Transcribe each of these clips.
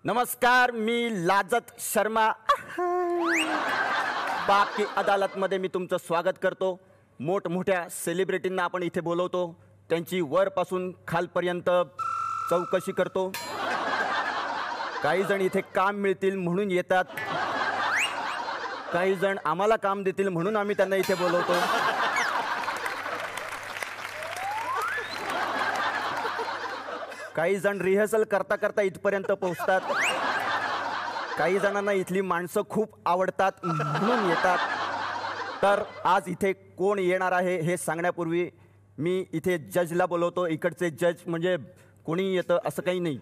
नमस्कार, मी लाजत शर्मा बाप की अदालत मध्ये मी तुमचं स्वागत करतो. मोठमोठ्या सेलिब्रिटींना आपण इथे बोलवतो, त्यांची वरपासून खालपर्यंत चौकशी करतो. काही जण इथे काम मिळतील म्हणून येतात, काही जण आम्हाला काम देतील म्हणून आम्ही त्यांना इथे बोलवतो. काही जण रिहर्सल करता करता इथपर्यंत पोहोचतात. काही जणांना इथली माणसं खूप आवडतात म्हणून येतात. तर आज इथे कोण येणार आहे हे सांगण्यापूर्वी मी इथे जजला बोलवतो. इकडचे जज म्हणजे कोणी येतं असं काही नाही.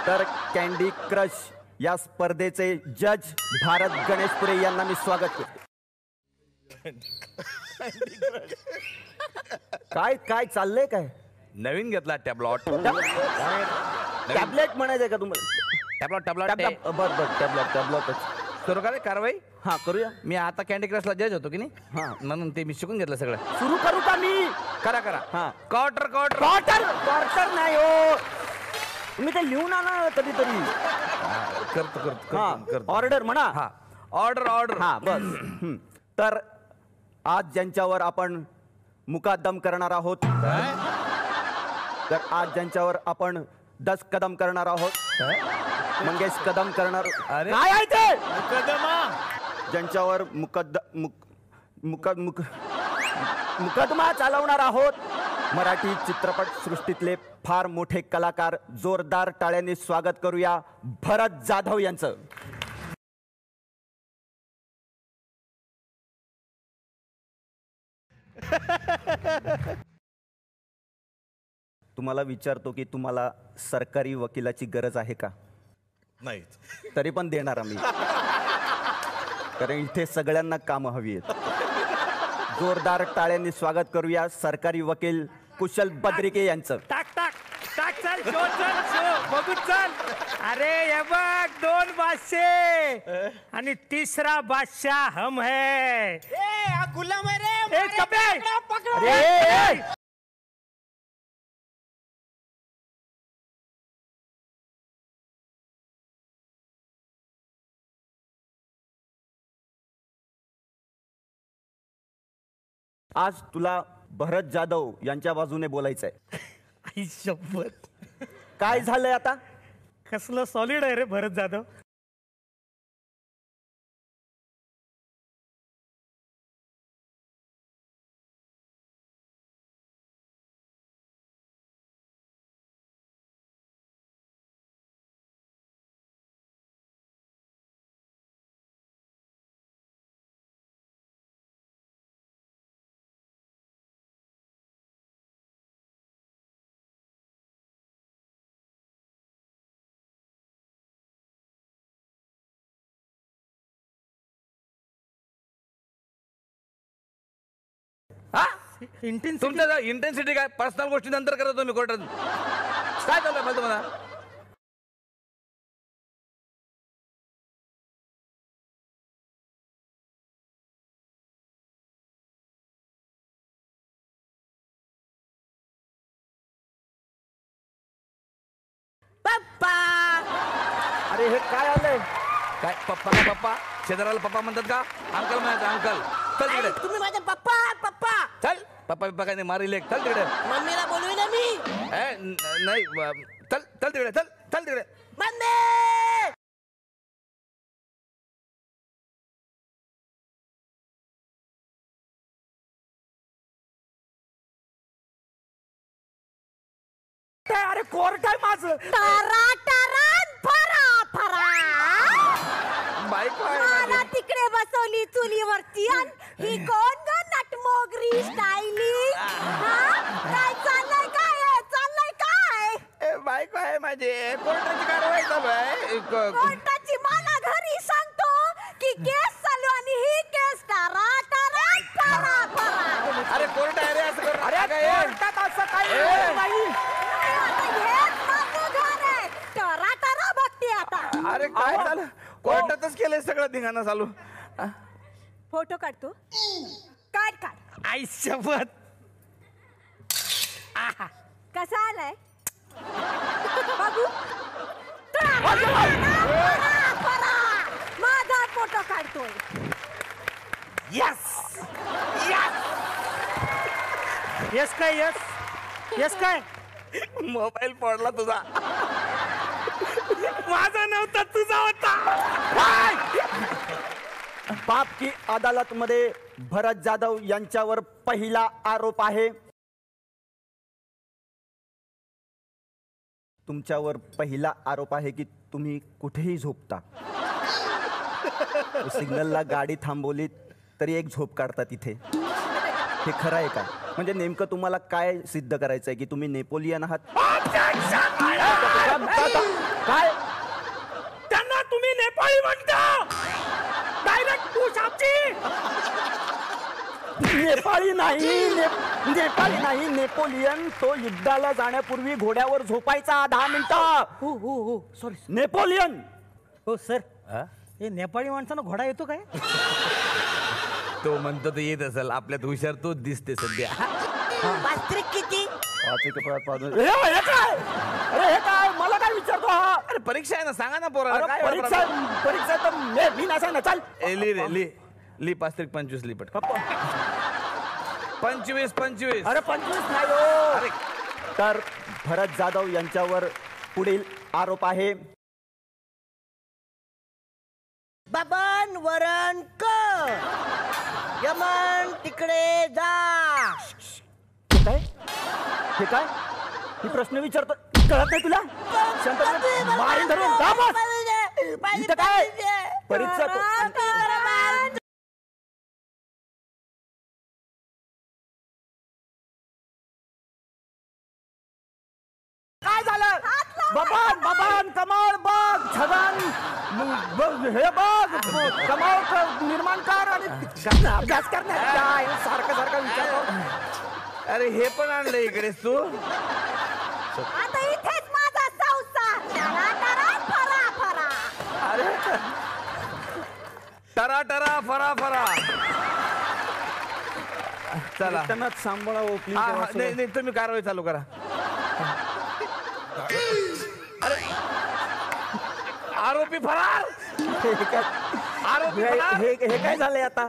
तर कँडी क्रश या स्पर्धेचे जज भारत गणेशपुरे यांना मी स्वागत करतो. काय काय चाललंय? काय नवीन घेतला टॅबलॉट. टॅबलेट म्हणायचंय का तुम्हाला? टॅबलॉट टॅबलॉटच सुरू करा कारवाई. हा करूया. मी आता कॅन्डी क्रशला जज होतो की नाही, हा म्हणून ते मी शिकून घेतलं सगळं. सुरू करू का मी? करा करा. हा क्वार्टर क्वार्टर क्वार्टर क्वार्टर नाही हो, तुम्ही ते लिहून आणा कधीतरी. करतो. ऑर्डर म्हणा. हा ऑर्डर ऑर्डर. हा बस. तर आज ज्यांच्यावर आपण मुकादम करणार आहोत, तर आज ज्यांच्यावर आपण 10 कदम करणार आहोत, मंगेश कदम करणार. अरे काय आहे ते? मुकदमा. ज्यांच्यावर मुकदमा चालवणार आहोत, मराठी चित्रपट सृष्टीतले फार मोठे कलाकार. जोरदार टाळ्यांनी स्वागत करूया भरत जाधव यांचं. तुम्हाला विचारतो की तुम्हाला सरकारी वकिलाची गरज आहे का? नाही. तरी पण देणार आम्ही, कारण इथे सगळ्यांना कामं हवी आहेत. जोरदार टाळ्यांनी स्वागत करूया सरकारी वकील कुशल बद्रिके यांचं. टाक टाक टाक. चल शो चल शो बघू चल. अरे हे बघ 2 बादशे आणि तिसरा बादशाह हम है. गुलाम है रे. अरे आज तुला भरत जाधव यांच्या बाजूने बोलायचंय. आई शपथ, काय झालंय आता? कसलं सॉलिड आहे रे भरत जाधव. तुमचं इंटेन्सिटी काय? पर्सनल गोष्टी नंतर करत तुम्ही कोर्टात. काय चाललंय मला तुम्हाला? पप्पा. अरे हे काय आलंय? काय पप्पा का पप्पा? शेजाराला पप्पा म्हणतात का? अंकल म्हणायचं अंकल. चल तिकडे. तुम्ही माझे पप्पा पप्पा. चल. पप्पा बिप्पा काय नाही, मारी लेख. चल तिकडे. मम्मीला बोलवी ना मी. नाही चल चल तिकडे. चल चल तिकडे. मम्मी. अरे कोर्ट आहे माझं. तारा तारान फरा फरा. बाईक मला तिकडे बसवली चुलीवरती. ही कोण ग नटमोगरी स्टाईलिश? काय चाललंय? काय चाललंय? काय बाईक आहे माझे. कोर्टाची कारवाई चालू आहे. कोर्टाची? मला घरी सांगतो की केस चालू आणि ही केस तारा तारान फरा फरा. अरे कोर्ट आहे रे, असं कर. अरे कोर्टात असं काही नाही. अरे काय झालं? कोर्टातच केलंय सगळं धिंगाणा चालू. फोटो काढतो. काढ काढ. आई शपथ. कसा आलाय बघू. माझा फोटो काढतोय. यस यस काय यस यस काय मोबाईल पडला तुझा. माझा नव्हता तुझा होता. पाप की अदालत मध्ये भरत जाधव यांच्यावर पहिला आरोप आहे. तुमच्यावर पहिला आरोप आहे की तुम्ही कुठेही झोपता. सिग्नलला गाडी थांबवली तरी एक झोप काढता तिथे. हे खरं आहे का? म्हणजे नेमकं तुम्हाला काय सिद्ध करायचं आहे की तुम्ही नेपोलियन आहात? काय त्यांना तुम्ही नेपाळी म्हणता? डायरेक्ट तू शापची. नेपाळी नाही नेपोलियन. तो युद्धाला जाण्यापूर्वी घोड्यावर झोपायचा 10 मिनिटं. हो हो हो सॉरी. नेपोलियन. हो सर हे नेपाळी माणसानं घोडा येतो काय? तो म्हणतो तो येत असेल. आपल्यात हुशार तोच दिसते सध्या. पास्त्रिक किती? हे काय मला काय विचारतो हा? अरे परीक्षा आहे ना, सांगा ना पोराला. काय परीक्षा तर मी नाही सांगणार. चाल ली 5-25 ली पट. 25. अरे 25 नाही हो. अरे तर भरत जाधव यांच्यावर पुढील आरोप आहे. बबन वरण क यमन तिकडे जा. हे काय ही प्रश्न विचारतो कळत नाही तुला? शांत मारीन धरून का बस? इथं काय परीक्षा काय झालं? बबान कमाल बघ छगन हे बघ कमाल निर्माणकार आणि अभ्यास करण्यात काय सारखं विचारतो. अरे हे पण आणलं इकडेच तू. आता इथेच माझा संसार. फरा. अरे टरा फरा. चला त्यांना सांभाळा हो प्लीज. नाही तुम्ही कारवाई चालू करा. अरे आरोपी फरार. हे काय झालंय आता?